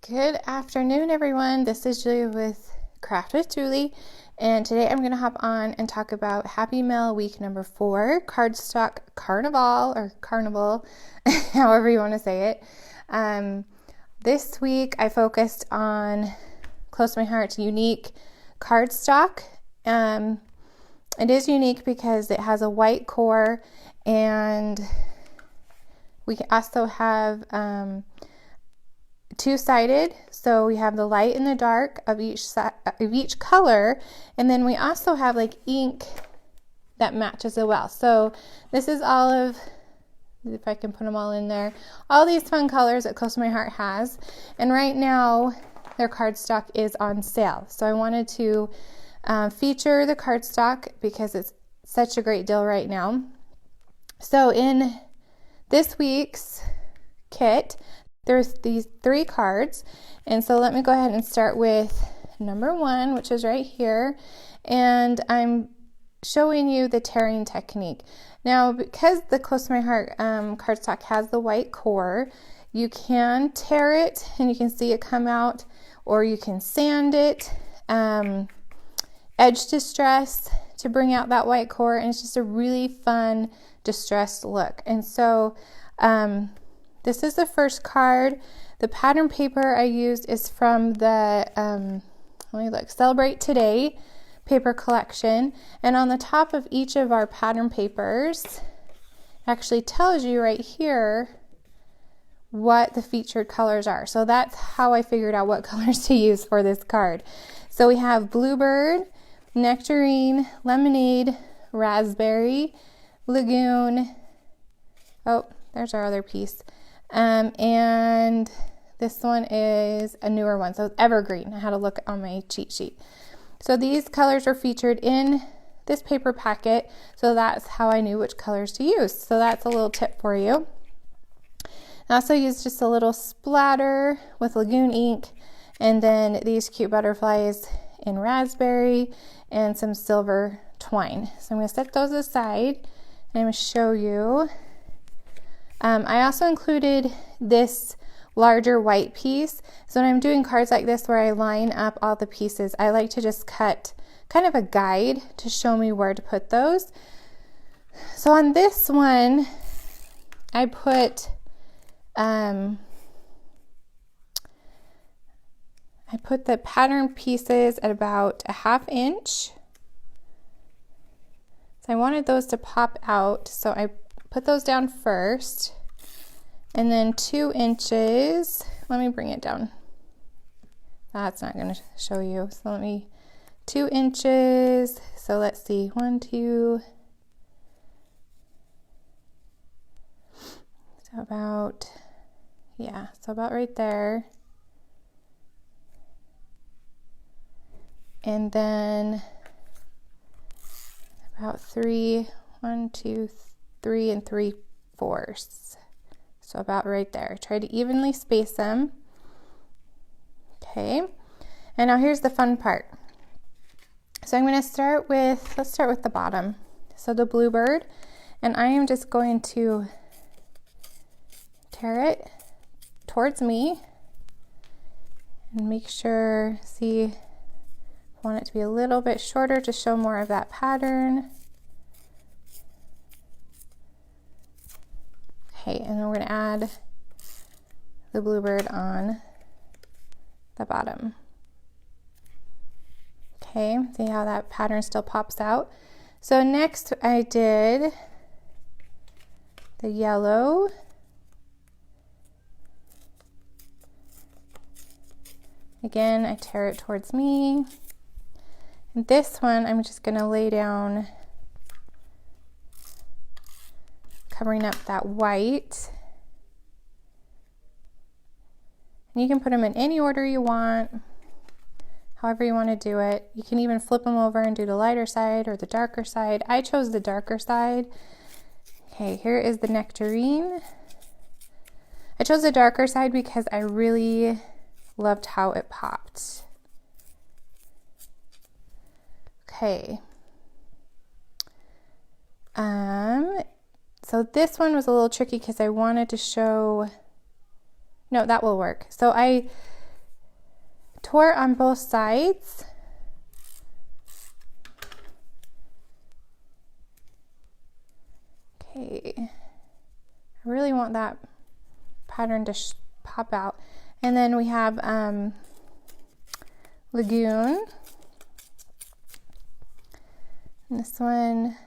Good afternoon, everyone. This is Julia with Craft with Julie, and today I'm going to hop on and talk about Happy Mail week number 4, Cardstock Carnival, or Carnival, however you want to say it. This week I focused on Close to My Heart's unique cardstock. It is unique because it has a white core, and we also have two-sided, so we have the light and the dark of each color, and then we also have like ink that matches as well. So this is all of, if I can put them all in there, all these fun colors that Close to My Heart has, and right now their cardstock is on sale. So I wanted to feature the cardstock because it's such a great deal right now. So in this week's kit, there's these 3 cards, and so let me go ahead and start with number 1, which is right here, and I'm showing you the tearing technique. Now, because the Close to My Heart cardstock has the white core, you can tear it and you can see it come out, or you can sand it, edge distress to bring out that white core, and it's just a really fun distressed look. And so this is the first card. The pattern paper I used is from the, let me look, Celebrate Today paper collection. And on the top of each of our pattern papers, it actually tells you right here what the featured colors are. So that's how I figured out what colors to use for this card. So we have Bluebird, Nectarine, Lemonade, Raspberry, Lagoon. Oh, there's our other piece. And this one is a newer one, so it's Evergreen. I had to look on my cheat sheet. So these colors are featured in this paper packet, so that's how I knew which colors to use. So that's a little tip for you. I also used just a little splatter with Lagoon ink, and then these cute butterflies in raspberry and some silver twine. So I'm going to set those aside, and I'm going to show you. I also included this larger white piece. So when I'm doing cards like this where I line up all the pieces, I like to just cut kind of a guide to show me where to put those. So on this one, I put the pattern pieces at about a 1/2 inch. So I wanted those to pop out, so I put those down first, and then 2 inches, let me bring it down. That's not going to show you. So 2 inches, so let's see, 1, 2, so about right there. And then about 3, 1, 2, 3 3/4. So about right there. Try to evenly space them. Okay. And now here's the fun part. So I'm going to let's start with the bottom. So the Bluebird, and I am just going to tear it towards me and make sure, I want it to be a little bit shorter to show more of that pattern. Okay, and then we're going to add the Bluebird on the bottom. Okay, see how that pattern still pops out? So next I did the yellow. Again, I tear it towards me. And this one, I'm just going to lay down, covering up that white. And you can put them in any order you want, however you want to do it. You can even flip them over and do the lighter side or the darker side. I chose the darker side. Okay, here is the Nectarine. I chose the darker side because I really loved how it popped. Okay. So this one was a little tricky because I wanted to show, no, that will work. So I tore on both sides. Okay, I really want that pattern to pop out. And then we have Lagoon. And this one,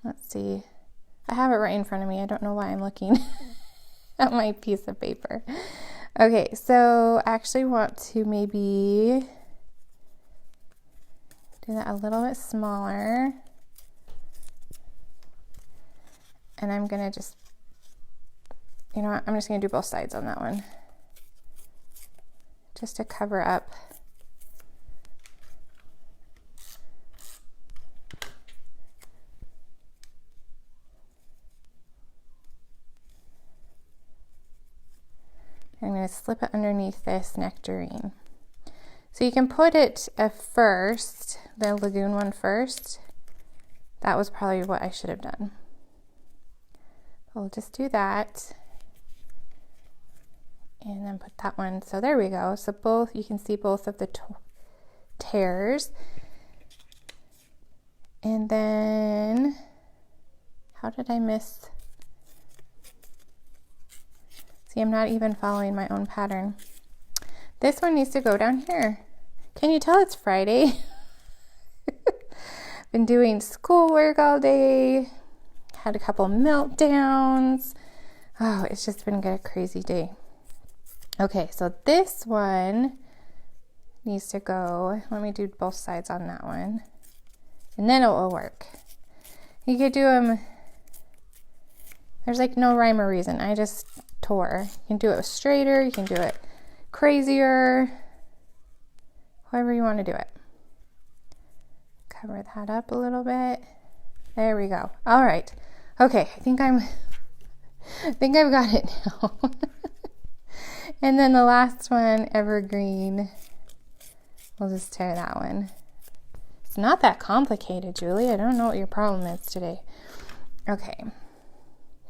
let's see, I have it right in front of me. I don't know why I'm looking at my piece of paper. Okay, so I actually want to maybe do that a little bit smaller. And I'm gonna just, you know what, I'm just gonna do both sides on that one, just to cover up. I'm going to slip it underneath this Nectarine. So you can put it first, the Lagoon one first. That was probably what I should have done. We'll just do that. And then put that one. So there we go. So both, you can see both of the tears. And then, how did I miss? See, I'm not even following my own pattern. This one needs to go down here. Can you tell it's Friday? Been doing schoolwork all day. Had a couple meltdowns. Oh, it's just been a crazy day. Okay, so this one needs to go. Let me do both sides on that one. And then it will work. You could do them. There's like no rhyme or reason. I just tore. You can do it straighter, you can do it crazier, however you want to do it. Cover that up a little bit. There we go. All right. Okay, I think I've got it now. And then the last one, Evergreen. We'll just tear that one. It's not that complicated, Julie. I don't know what your problem is today. Okay.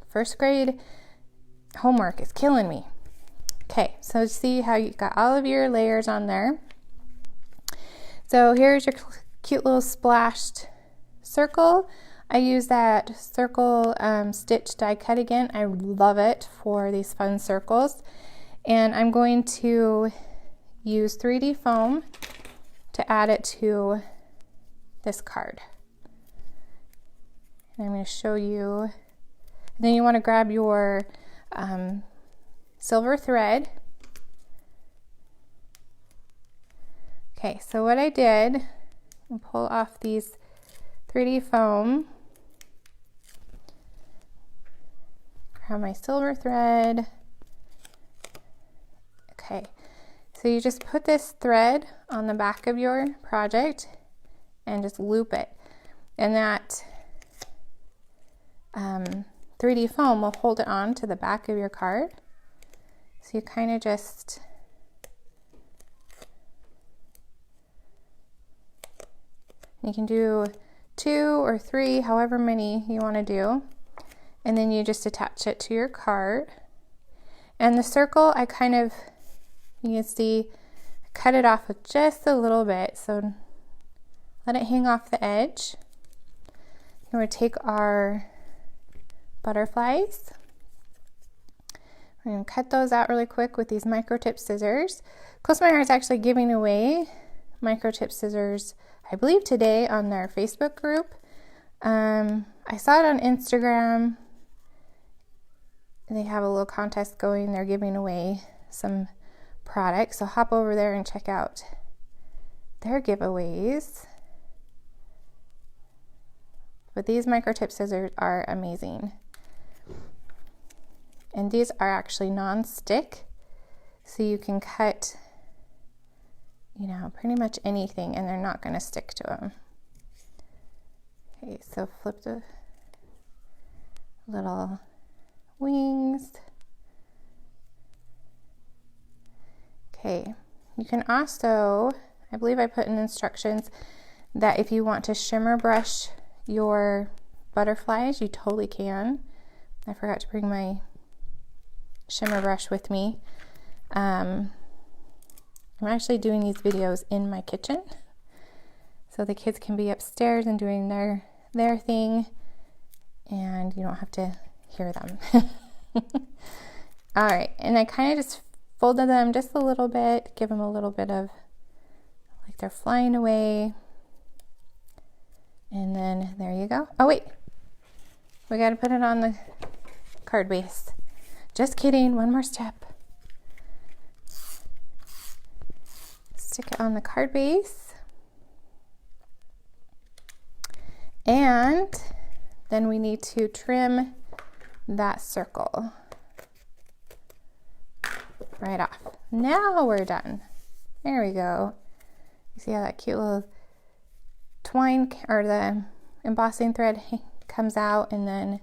First grade homework is killing me. Okay, so see how you got all of your layers on there. So here's your cute little splashed circle. I use that circle stitch die cut again. I love it for these fun circles. And I'm going to use 3D foam to add it to this card. And I'm going to show you. And then you want to grab your silver thread. Okay, so what I did, I'll pull off these 3D foam, grab my silver thread. Okay, so you just put this thread on the back of your project and just loop it, and that 3D foam will hold it on to the back of your card. So you kind of just you can do 2 or 3, however many you want to do, and then you just attach it to your card. And the circle, I kind of, you can see, I cut it off with just a little bit, so let it hang off the edge. We're going to take our butterflies. We're going to cut those out really quick with these micro tip scissors. Close My Heart is actually giving away micro tip scissors, I believe today, on their Facebook group. I saw it on Instagram. They have a little contest going. They're giving away some products, so hop over there and check out their giveaways. But these micro tip scissors are amazing. And these are actually non-stick, so you can cut, you know, pretty much anything and they're not going to stick to them. Okay, so flip the little wings. Okay, you can also, I believe I put in instructions that if you want to shimmer brush your butterflies, you totally can. I forgot to bring my shimmer brush with me. I'm actually doing these videos in my kitchen, so the kids can be upstairs and doing their thing, and you don't have to hear them. All right, and I kind of just folded them just a little bit, give them a little bit of, like they're flying away. And then there you go. Oh wait, we got to put it on the card base. Just kidding, one more step. Stick it on the card base. And then we need to trim that circle right off. Now we're done. There we go. You see how that cute little twine or the embossing thread comes out, and then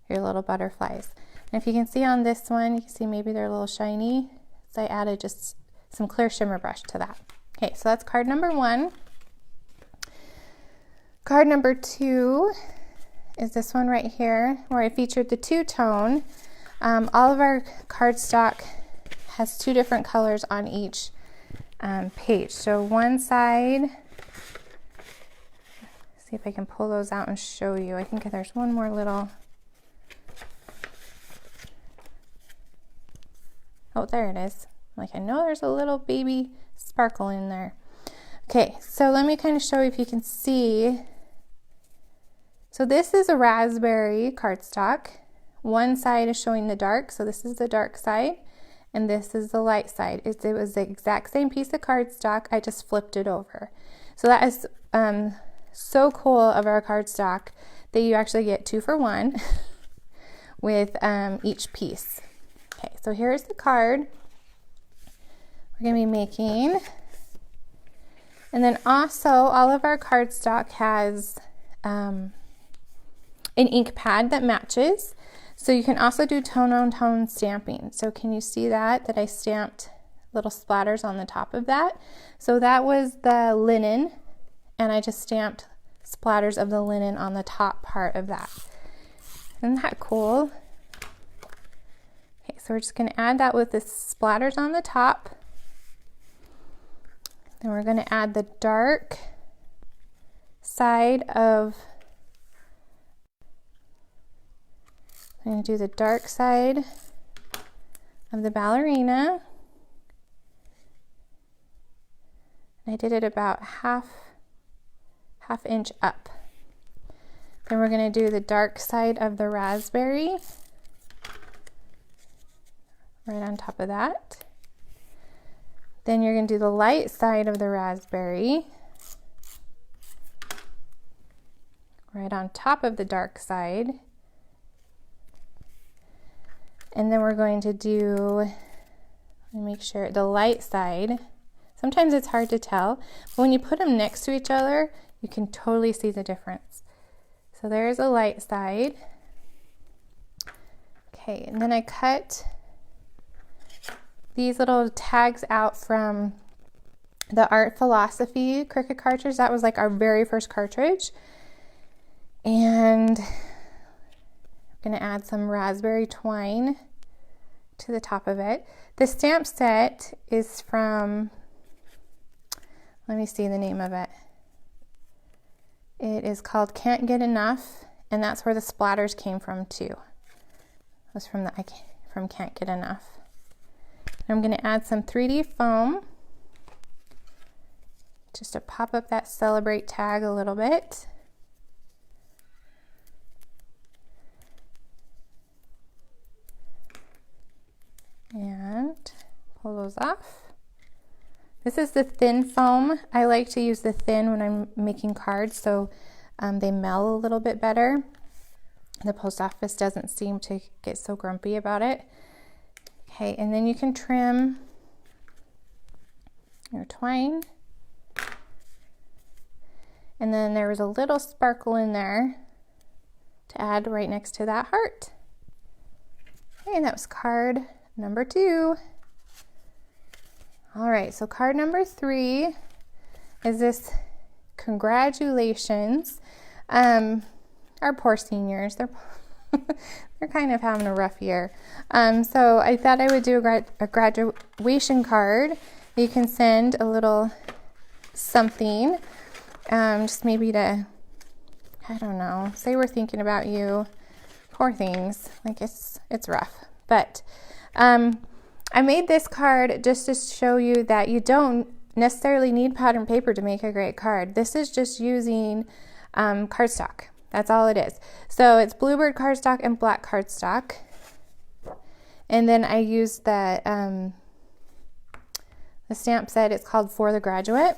your little butterflies. And if you can see on this one, you can see maybe they're a little shiny, so I added just some clear shimmer brush to that. Okay, so that's card number 1. Card number 2 is this one right here, where I featured the two-tone. All of our cardstock has 2 different colors on each page. So one side, see if I can pull those out and show you. I think there's one more little, oh, there it is. Like, I know there's a little baby sparkle in there. Okay, so let me kind of show you if you can see. So this is a raspberry cardstock. One side is showing the dark, so this is the dark side, and this is the light side. It was the exact same piece of cardstock, I just flipped it over. So that is so cool of our cardstock that you actually get 2 for 1 with each piece. Okay, so here's the card we're going to be making. And then also all of our cardstock has an ink pad that matches. So you can also do tone-on-tone stamping. So can you see that I stamped little splatters on the top of that? So that was the linen, and I just stamped splatters of the linen on the top part of that. Isn't that cool? Okay, so we're just going to add that with the splatters on the top. Then we're going to add the dark side of, I'm going to do the dark side of the ballerina. I did it about half inch up. Then we're going to do the dark side of the raspberry right on top of that. Then you're going to do the light side of the raspberry right on top of the dark side. And then we're going to do, let me make sure, the light side. Sometimes it's hard to tell, but when you put them next to each other, you can totally see the difference. So there's a light side. Okay, and then I cut these little tags out from the Art Philosophy Cricut cartridge. That was like our very first cartridge. And I'm going to add some raspberry twine to the top of it. The stamp set is from, let me see the name of it. It is called Can't Get Enough, and that's where the splatters came from too. It was from Can't Get Enough. I'm going to add some 3D foam just to pop up that Celebrate tag a little bit. And pull those off. This is the thin foam. I like to use the thin when I'm making cards, so they melt a little bit better. The post office doesn't seem to get so grumpy about it. Okay, and then you can trim your twine. And then there was a little sparkle in there to add right next to that heart. Okay, and that was card number 2. All right, so card number 3 is this congratulations. Our poor seniors, They're kind of having a rough year. So I thought I would do a graduation card. You can send a little something, just maybe to, I don't know, say we're thinking about you. Poor things, like it's rough. But I made this card just to show you that you don't necessarily need pattern paper to make a great card. This is just using cardstock. That's all it is. So it's Bluebird cardstock and black cardstock. And then I used the stamp set. It's called For the Graduate.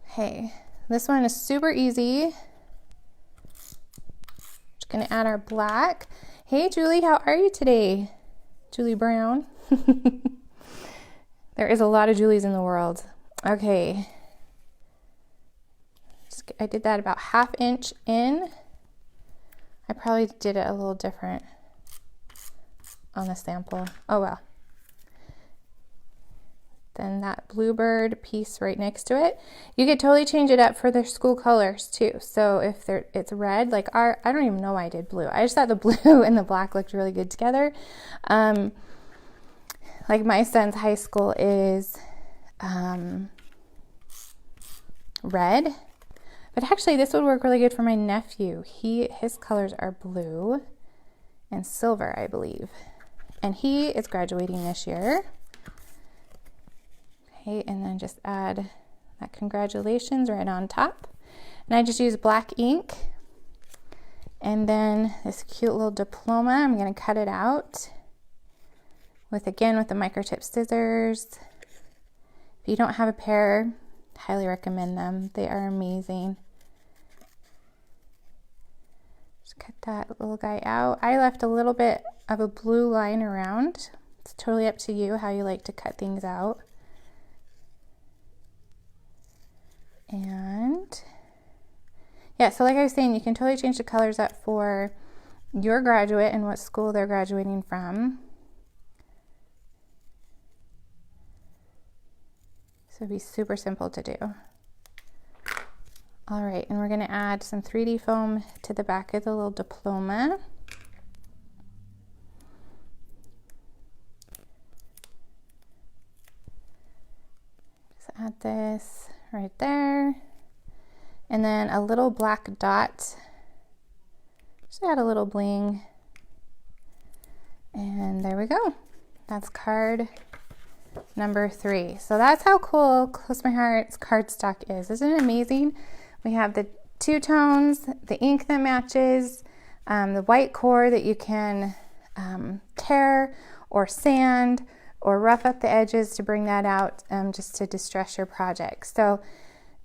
Hey, this one is super easy. Just gonna add our black. Hey Julie, how are you today? Julie Brown. There is a lot of Julies in the world. Okay. I did that about 1/2 inch in. I probably did it a little different on the sample. Oh well. Then that Bluebird piece right next to it. You could totally change it up for their school colors too. So if it's red, like I don't even know why I did blue. I just thought the blue and the black looked really good together. Like my son's high school is red. But actually this would work really good for my nephew. His colors are blue and silver, I believe. And he is graduating this year. Okay, and then just add that congratulations right on top. And I just use black ink. And then this cute little diploma, I'm gonna cut it out with the microtip scissors. If you don't have a pair, highly recommend them. They are amazing. Just cut that little guy out. I left a little bit of a blue line around. It's totally up to you how you like to cut things out. And yeah, so like I was saying, you can totally change the colors up for your graduate and what school they're graduating from. So it'd be super simple to do. All right, and we're gonna add some 3D foam to the back of the little diploma. Just add this right there. And then a little black dot. Just add a little bling. And there we go. That's card number 3. So that's how cool Close My Heart's cardstock is. Isn't it amazing? We have the 2 tones, the ink that matches, the white core that you can tear or sand or rough up the edges to bring that out, just to distress your project. So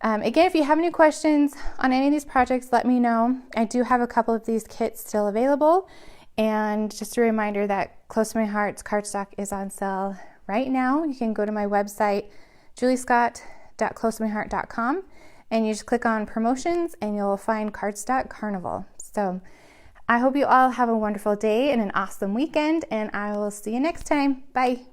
again, if you have any questions on any of these projects, let me know. I do have a couple of these kits still available. And just a reminder that Close to My Heart's cardstock is on sale right now. You can go to my website, juliescott.closetomyheart.com, and you just click on promotions and you'll find Cardstock Carnival. So I hope you all have a wonderful day and an awesome weekend, and I will see you next time. Bye.